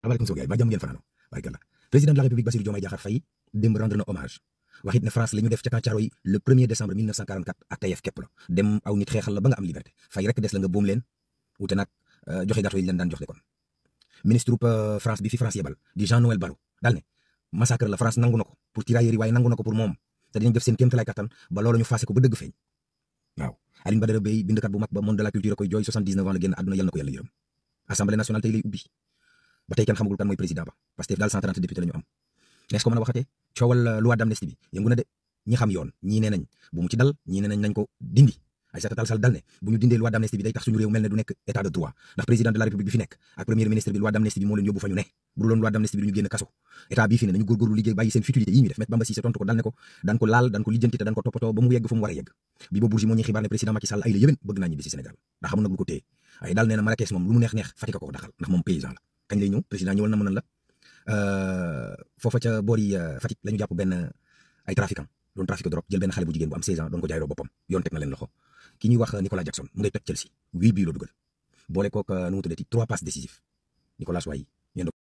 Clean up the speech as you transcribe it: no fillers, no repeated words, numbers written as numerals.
salaamaaleykum Sow gars yi ba jàmm ngeen fanaanoo barikalla président de la république Bassirou Diomaye Diakhar Faye démb rendre na hommage wax it ne France la ñu def ca camp Thiaroye le 1er décembre 1944 ak tayef képp la dem aw nit xeexal la ba nga am liberté fay rek des la nga boom leen wute nag joxe gâteau yi leen daan jox de kon ministre France bi fi France yebal di Jean-Noël Barrot daal ne massacre la France nangu na ko pour tirailleurs yi waaye nangu na ko pour moom te dinañ def seen kéemtalaay kattan ba loolu ñu faase ko ba dëgg feeñ waaw Aline Badara Bey bindkat bu mag ba monde de la culture koy jooy 79 ans la génn àdduna yal na ko yàlla yërëm assemblée nationale tey lay ubbi ba tey kenn xamagul kan mooy président ba Pastef daal 130 députés la ñu am nees ko mën a waxatee coowal loi d'amnistie bi yëngu na de ñi xam yoon ñii nee nañ bu mu ci dal ñii nee nañ nañ ko dindi Aïssata Tall Sall dal ne bu ñu dindee loi d'amnistie bi day tax suñu réew mel ne du nekk état de droit ndax président de la république bi fi nekk ak premier ministre bi loi d'amnistie bi moo leen yóbbu fa ñu ne bu dul woon loi d'amnistie bi du ñu génn kaso état bii fi ne nañu góorgóorlu liggéey bàyyi seen futilité yi ñu def Maître Bamba Cissé tontu ko dal ne ko daan ko laal daan ko lijjanti te daan ko toppatoo ba mu yegg fu mu war a yegg bi ba Bourgi moo ñuy xibaar ne président Macky Sall ay la yëwén bëgg naa ñibbi si Sénégal ndax xamul nag lu ko téye ay daal nee na Marrakech moom lu mu neex Fatick ko daxal ndax moom paysan la kañ lay ñëw président ñëwal na mën la foofa ca boori Fatick la ñu jàpp benn ay trafiquant doon trafic drogue jël benn xale bu jigéen bu am 16 ans doon ko jaay boppam yoon teg na leen loxo ki ñuy wax Nicolas Jackson mu ngay toj Chelsea 8 bii la dugal boole kook nu mu tuddati 3 passes décisives Nicolas Wayi